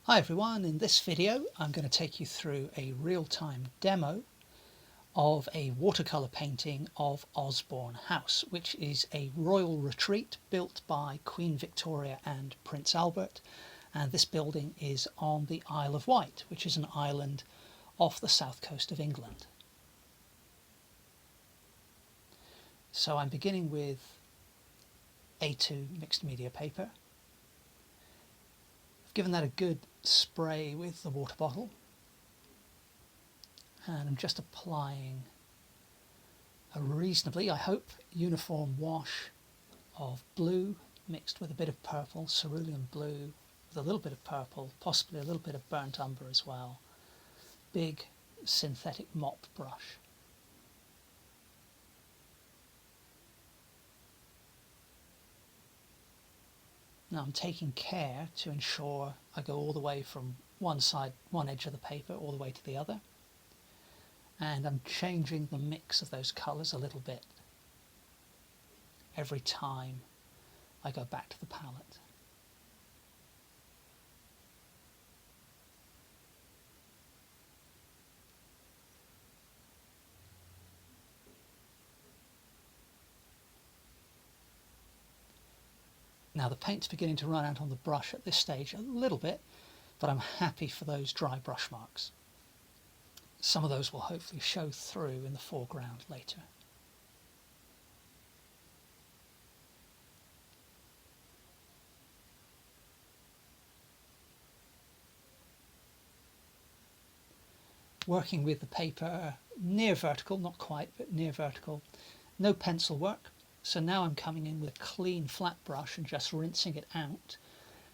Hi everyone, in this video I'm going to take you through a real-time demo of a watercolour painting of Osborne House, which is a royal retreat built by Queen Victoria and Prince Albert, and this building is on the Isle of Wight, which is an island off the south coast of England. So I'm beginning with A2 mixed media paper. I've given that a good spray with the water bottle, and I'm just applying a reasonably, I hope, uniform wash of blue mixed with a bit of purple, cerulean blue with a little bit of purple, possibly a little bit of burnt umber as well. Big synthetic mop brush. Now I'm taking care to ensure I go all the way from one edge of the paper all the way to the other, and I'm changing the mix of those colours a little bit every time I go back to the palette. Now the paint's beginning to run out on the brush at this stage a little bit, but I'm happy for those dry brush marks. Some of those will hopefully show through in the foreground later. Working with the paper near vertical, not quite, but near vertical. No pencil work. So now I'm coming in with a clean flat brush and just rinsing it out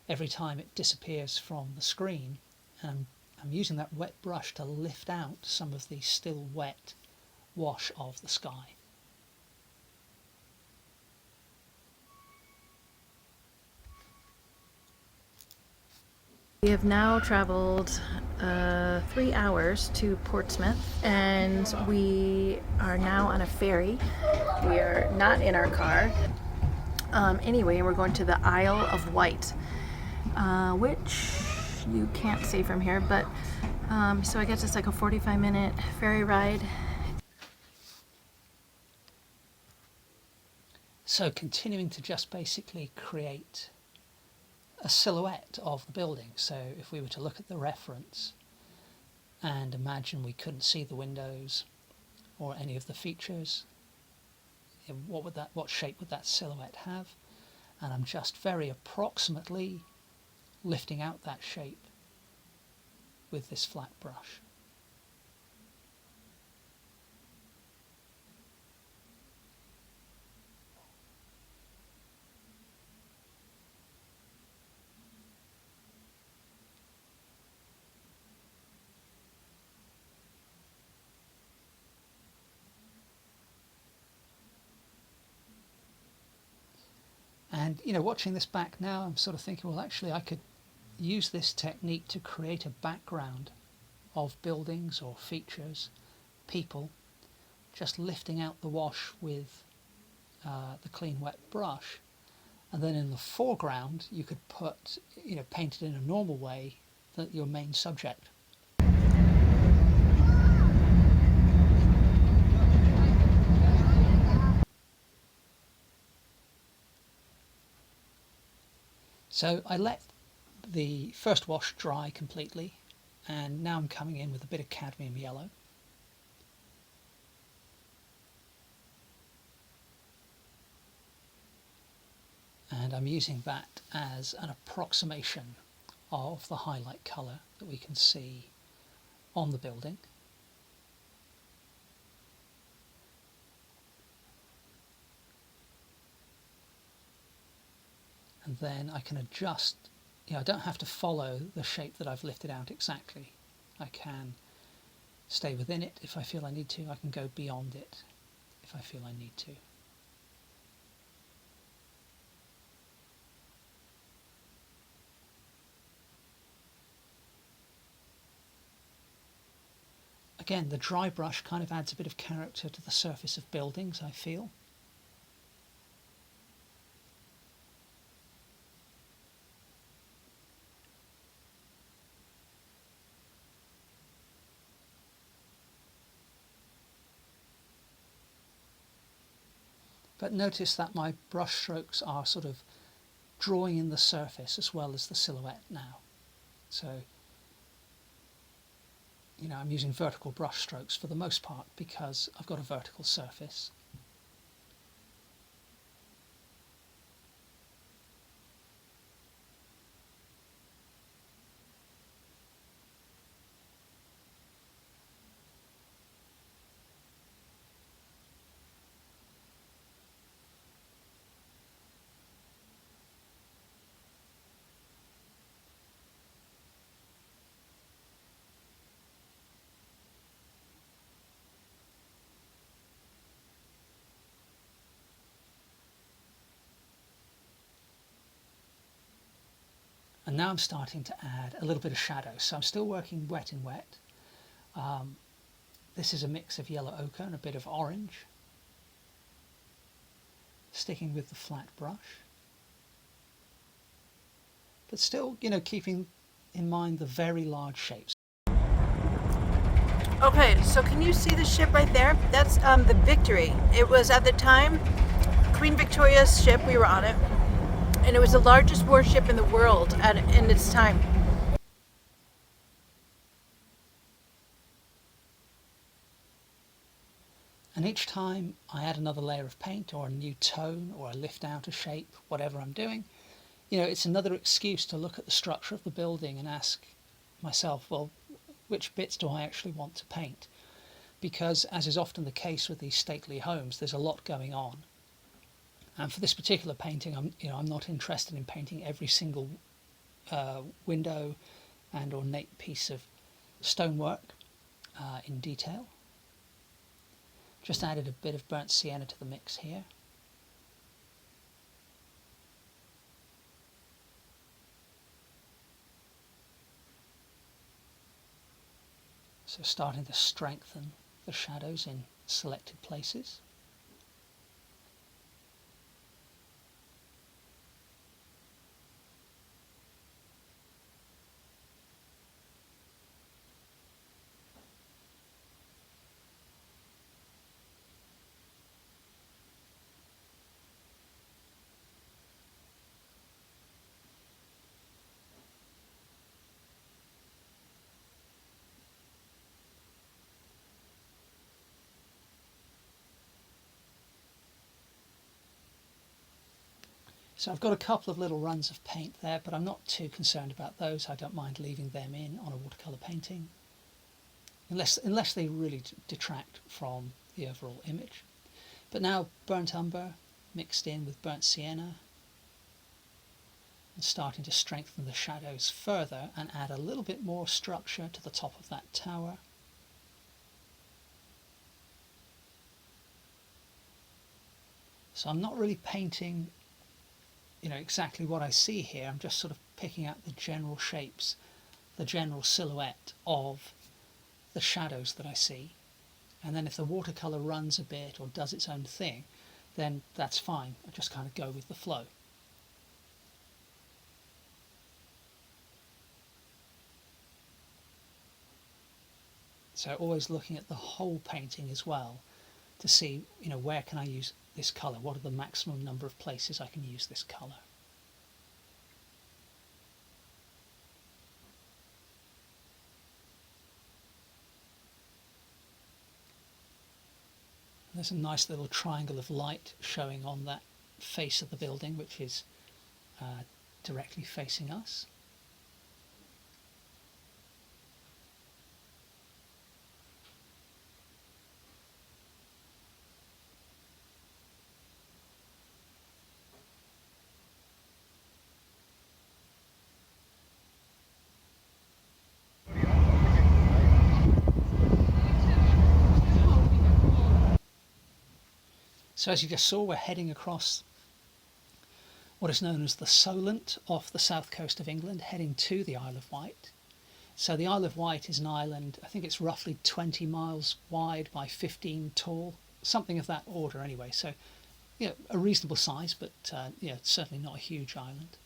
every time it disappears from the screen. And I'm using that wet brush to lift out some of the still wet wash of the sky. We have now traveled 3 hours to Portsmouth, and we are now on a ferry. We are not in our car. Anyway, we're going to the Isle of Wight, which you can't see from here, but so I guess it's like a 45-minute ferry ride. So continuing to just basically create a silhouette of the building. So if we were to look at the reference and imagine we couldn't see the windows or any of the features, what shape would that silhouette have? And I'm just very approximately lifting out that shape with this flat brush. And, watching this back now, I'm sort of thinking, well, actually, I could use this technique to create a background of buildings or features, people, just lifting out the wash with the clean wet brush. And then in the foreground, you could put, paint it in a normal way, your main subject. So I let the first wash dry completely, and now I'm coming in with a bit of cadmium yellow. And I'm using that as an approximation of the highlight colour that we can see on the building. And then I can adjust, I don't have to follow the shape that I've lifted out exactly. I can stay within it if I feel I need to. I can go beyond it if I feel I need to. Again, the dry brush kind of adds a bit of character to the surface of buildings, I feel. But notice that my brush strokes are sort of drawing in the surface as well as the silhouette now. So, you know, I'm using vertical brush strokes for the most part because I've got a vertical surface. And now I'm starting to add a little bit of shadow. So I'm still working wet in wet. This is a mix of yellow ochre and a bit of orange. Sticking with the flat brush. But still, you know, keeping in mind the very large shapes. Okay, so can you see the ship right there? That's the Victory. It was at the time Queen Victoria's ship. We were on it. And it was the largest warship in the world in its time. And each time I add another layer of paint or a new tone or I lift out a shape, whatever I'm doing, you know, it's another excuse to look at the structure of the building and ask myself, well, which bits do I actually want to paint? Because as is often the case with these stately homes, there's a lot going on. And for this particular painting, I'm not interested in painting every single window and ornate piece of stonework in detail. Just added a bit of burnt sienna to the mix here. So starting to strengthen the shadows in selected places. So I've got a couple of little runs of paint there, but I'm not too concerned about those. I don't mind leaving them in on a watercolour painting, unless they really detract from the overall image. But now burnt umber mixed in with burnt sienna and starting to strengthen the shadows further and add a little bit more structure to the top of that tower. So I'm not really painting, you know, exactly what I see here. I'm just sort of picking out the general shapes, the general silhouette of the shadows that I see. And then if the watercolour runs a bit or does its own thing, then that's fine. I just kind of go with the flow. So always looking at the whole painting as well to see, you know, where can I use this colour? What are the maximum number of places I can use this colour? There's a nice little triangle of light showing on that face of the building, which is directly facing us. So as you just saw, we're heading across what is known as the Solent off the south coast of England, heading to the Isle of Wight. So the Isle of Wight is an island, I think it's roughly 20 miles wide by 15 tall, something of that order anyway. So, you know, a reasonable size, but yeah, certainly not a huge island.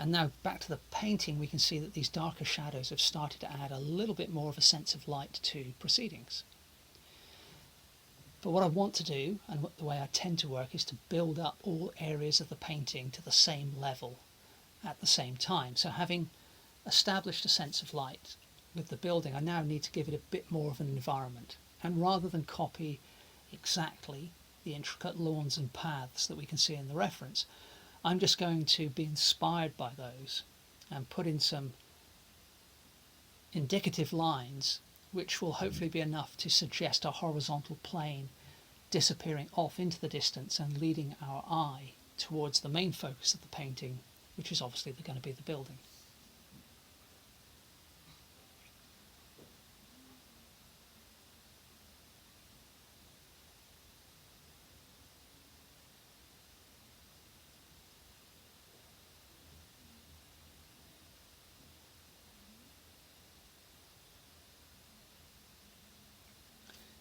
And now back to the painting, we can see that these darker shadows have started to add a little bit more of a sense of light to proceedings. But what I want to do, and the way I tend to work, is to build up all areas of the painting to the same level at the same time. So having established a sense of light with the building, I now need to give it a bit more of an environment. And rather than copy exactly the intricate lawns and paths that we can see in the reference, I'm just going to be inspired by those and put in some indicative lines which will hopefully be enough to suggest a horizontal plane disappearing off into the distance and leading our eye towards the main focus of the painting, which is obviously going to be the building.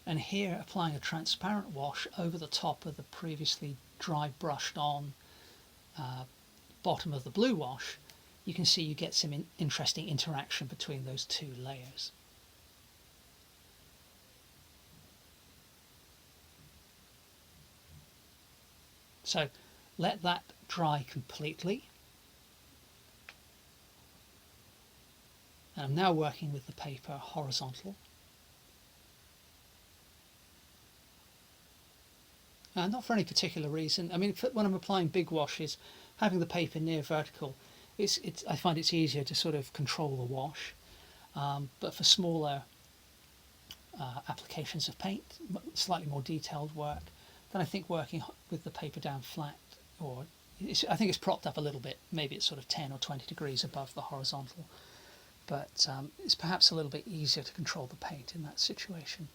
And here, applying a transparent wash over the top of the previously dry brushed on bottom of the blue wash, you can see you get some interesting interaction between those two layers. So let that dry completely. And I'm now working with the paper horizontal. Not for any particular reason. I mean, when I'm applying big washes, having the paper near vertical, I find it's easier to sort of control the wash. But for smaller applications of paint, slightly more detailed work, then I think working with the paper down flat, I think it's propped up a little bit. Maybe it's sort of 10 or 20 degrees above the horizontal. But it's perhaps a little bit easier to control the paint in that situation.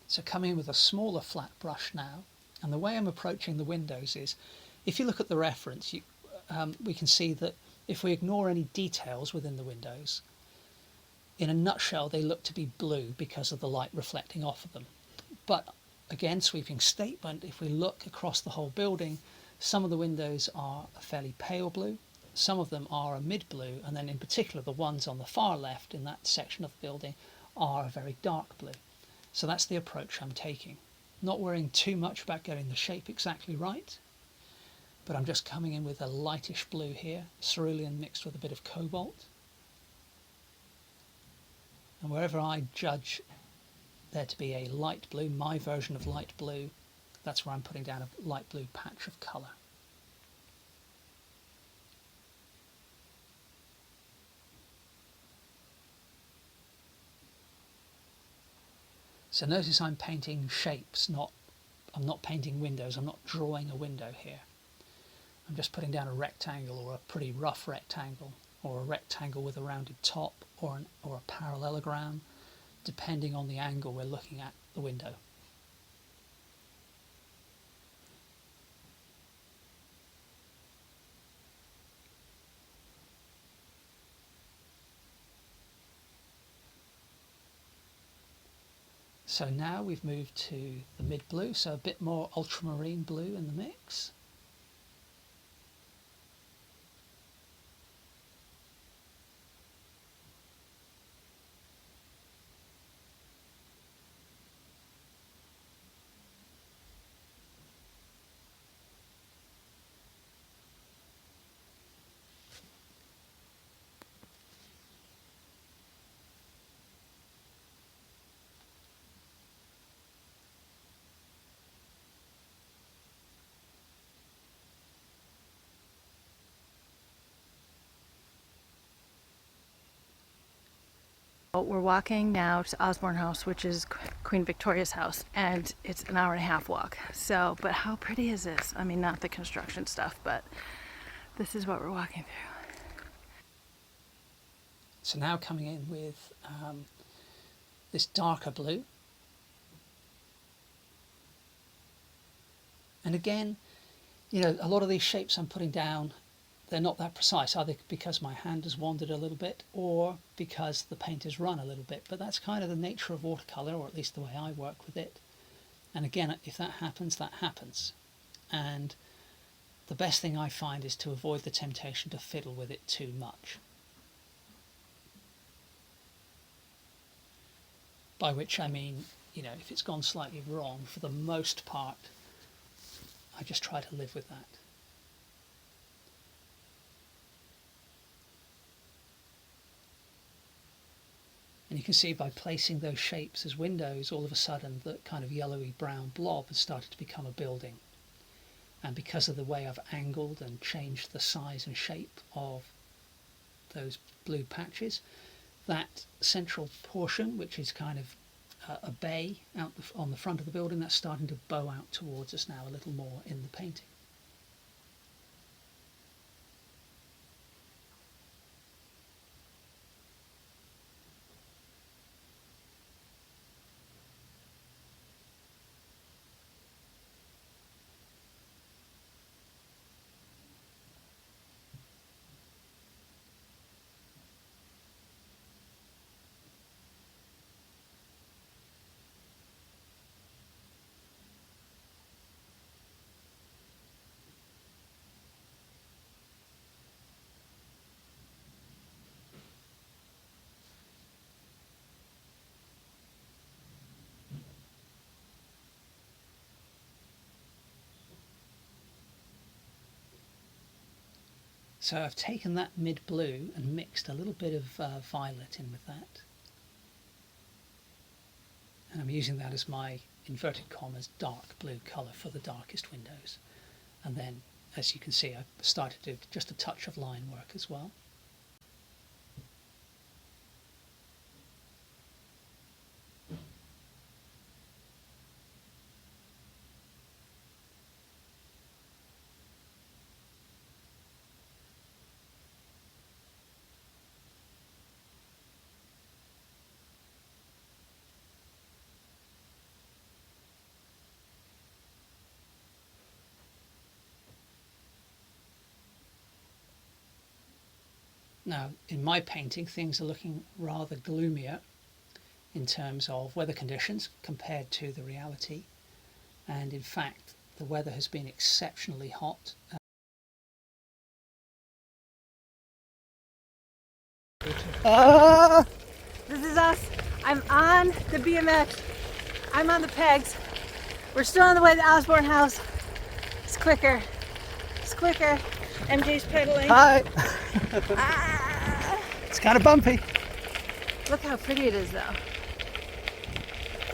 So coming in with a smaller flat brush now, and the way I'm approaching the windows is, if you look at the reference, we can see that if we ignore any details within the windows, in a nutshell they look to be blue because of the light reflecting off of them. But again, sweeping statement, if we look across the whole building, some of the windows are a fairly pale blue, some of them are a mid blue, and then in particular the ones on the far left in that section of the building are a very dark blue. So that's the approach I'm taking. Not worrying too much about getting the shape exactly right, but I'm just coming in with a lightish blue here, cerulean mixed with a bit of cobalt. And wherever I judge there to be a light blue, my version of light blue, that's where I'm putting down a light blue patch of colour. So notice I'm painting shapes, I'm not painting windows, I'm not drawing a window here. I'm just putting down a rectangle, or a pretty rough rectangle, or a rectangle with a rounded top, or a parallelogram, depending on the angle we're looking at the window. So now we've moved to the mid blue, so a bit more ultramarine blue in the mix. We're walking now to Osborne House, which is Queen Victoria's house, and it's an hour and a half walk. So, but how pretty is this? I mean, not the construction stuff, but this is what we're walking through. So now coming in with this darker blue. And again, you know, a lot of these shapes I'm putting down, they're not that precise, either because my hand has wandered a little bit or because the paint has run a little bit. But that's kind of the nature of watercolour, or at least the way I work with it. And again, if that happens, that happens. And the best thing I find is to avoid the temptation to fiddle with it too much. By which I mean, if it's gone slightly wrong, for the most part, I just try to live with that. And you can see by placing those shapes as windows, all of a sudden that kind of yellowy brown blob has started to become a building. And because of the way I've angled and changed the size and shape of those blue patches, that central portion, which is kind of a bay out on the front of the building, that's starting to bow out towards us now a little more in the painting. So I've taken that mid-blue and mixed a little bit of violet in with that. And I'm using that as my, inverted commas, dark blue colour for the darkest windows. And then, as you can see, I've started to do just a touch of line work as well. Now, in my painting, things are looking rather gloomier in terms of weather conditions compared to the reality. And in fact, the weather has been exceptionally hot. This is us. I'm on the BMX. I'm on the pegs. We're still on the way to the Osborne house. It's quicker. It's quicker. MJ's pedaling. Hi! Ah! It's kind of bumpy. Look how pretty it is, though.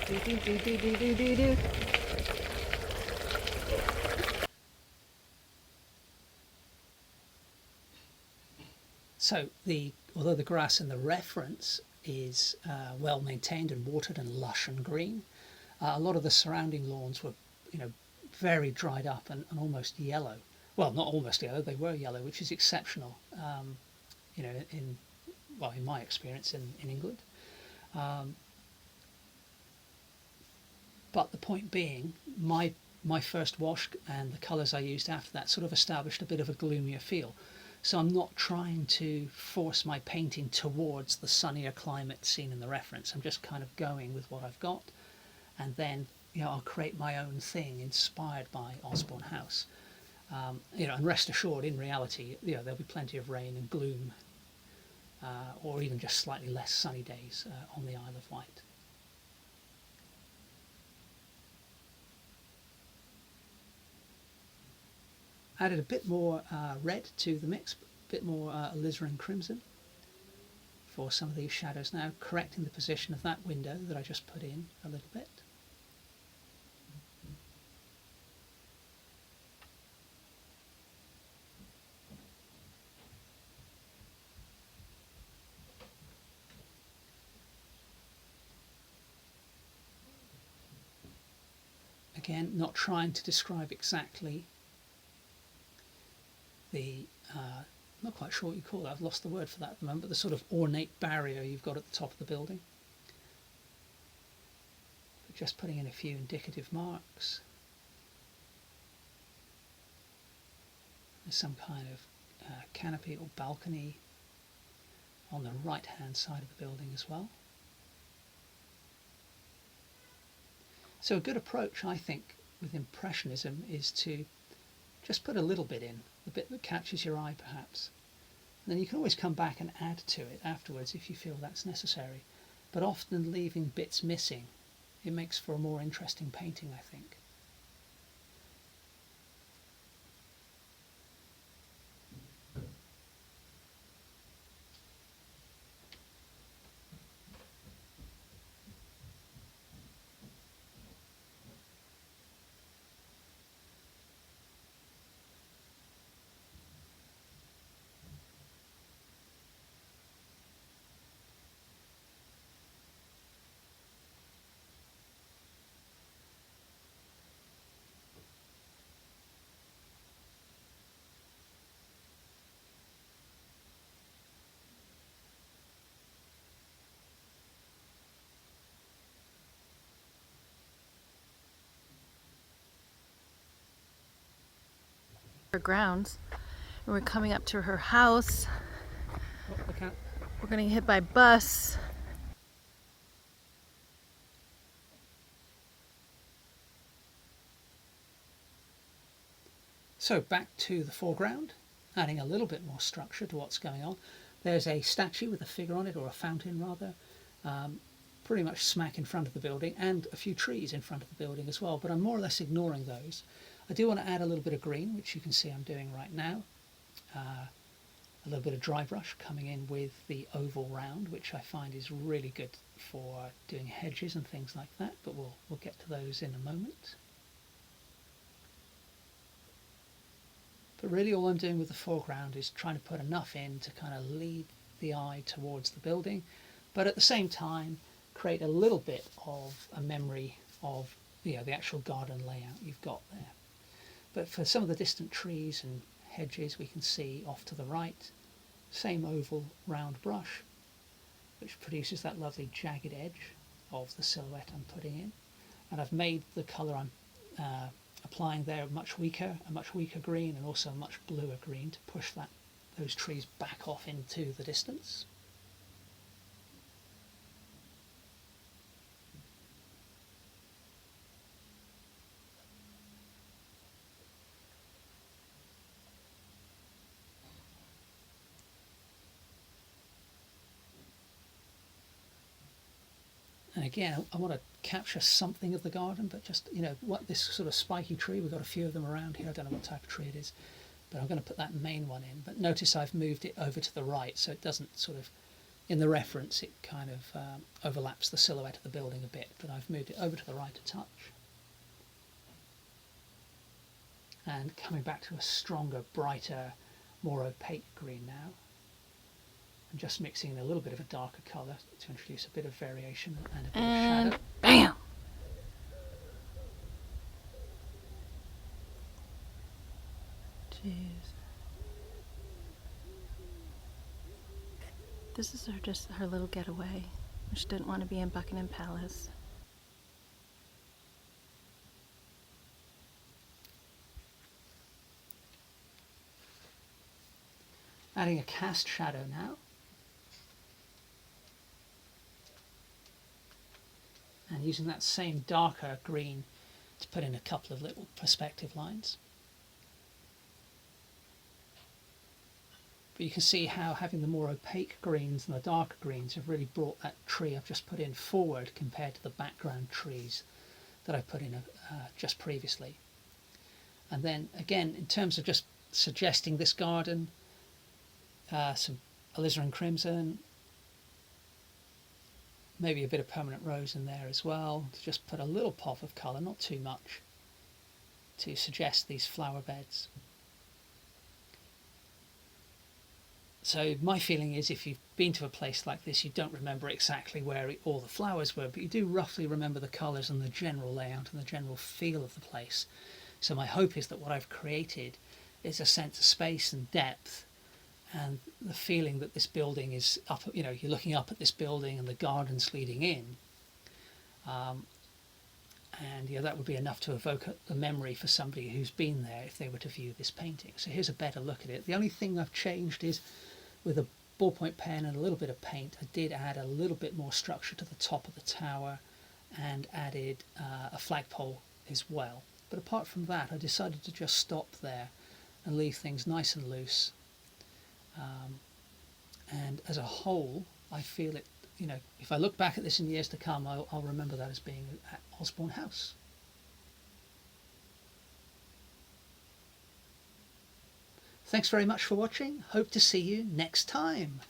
Do, do, do, do, do, do, do, do. So although the grass in the reference is well maintained and watered and lush and green, a lot of the surrounding lawns were, very dried up and almost yellow. Well, not almost yellow; they were yellow, which is exceptional. In my experience in England. But the point being, my first wash and the colours I used after that sort of established a bit of a gloomier feel. So I'm not trying to force my painting towards the sunnier climate seen in the reference. I'm just kind of going with what I've got, and then I'll create my own thing inspired by Osborne House. And rest assured, in reality, there'll be plenty of rain and gloom, or even just slightly less sunny days on the Isle of Wight. Added a bit more red to the mix, a bit more alizarin crimson for some of these shadows now, correcting the position of that window that I just put in a little bit. Again, not trying to describe exactly the, not quite sure what you call it, I've lost the word for that at the moment, but the sort of ornate barrier you've got at the top of the building. But just putting in a few indicative marks. There's some kind of canopy or balcony on the right hand side of the building as well. So a good approach, I think, with Impressionism is to just put a little bit in, the bit that catches your eye perhaps. And then you can always come back and add to it afterwards if you feel that's necessary. But often leaving bits missing, it makes for a more interesting painting, I think. Her grounds, and we're coming up to her house. Oh, look out. We're gonna get hit by a bus. So back to the foreground, adding a little bit more structure to what's going on. There's a statue with a figure on it, or a fountain rather, pretty much smack in front of the building, and a few trees in front of the building as well, but I'm more or less ignoring those. I do want to add a little bit of green, which you can see I'm doing right now. A little bit of dry brush coming in with the oval round, which I find is really good for doing hedges and things like that, but we'll get to those in a moment. But really all I'm doing with the foreground is trying to put enough in to kind of lead the eye towards the building, but at the same time create a little bit of a memory of the actual garden layout you've got there. But for some of the distant trees and hedges, we can see off to the right, same oval round brush, which produces that lovely jagged edge of the silhouette I'm putting in. And I've made the colour I'm applying there a much weaker green, and also a much bluer green to push those trees back off into the distance. And again, I want to capture something of the garden, but just, what this sort of spiky tree, we've got a few of them around here, I don't know what type of tree it is, but I'm going to put that main one in. But notice I've moved it over to the right, so it doesn't sort of, in the reference, it kind of overlaps the silhouette of the building a bit, but I've moved it over to the right a touch. And coming back to a stronger, brighter, more opaque green now. And just mixing in a little bit of a darker colour to introduce a bit of variation and a bit of shadow. Bam! Jeez. This is just her little getaway. She didn't want to be in Buckingham Palace. Adding a cast shadow now. And using that same darker green to put in a couple of little perspective lines. But you can see how having the more opaque greens and the darker greens have really brought that tree I've just put in forward compared to the background trees that I put in just previously. And then again, in terms of just suggesting this garden, some alizarin crimson, maybe a bit of permanent rose in there as well, to just put a little pop of colour, not too much, to suggest these flower beds. So my feeling is, if you've been to a place like this, you don't remember exactly where all the flowers were, but you do roughly remember the colours and the general layout and the general feel of the place. So my hope is that what I've created is a sense of space and depth, and the feeling that this building is up, you're looking up at this building and the garden's leading in. And that would be enough to evoke a memory for somebody who's been there if they were to view this painting. So here's a better look at it. The only thing I've changed is, with a ballpoint pen and a little bit of paint, I did add a little bit more structure to the top of the tower and added a flagpole as well. But apart from that, I decided to just stop there and leave things nice and loose. And as a whole, I feel it, you know, if I look back at this in years to come, I'll remember that as being at Osborne House. Thanks very much for watching. Hope to see you next time.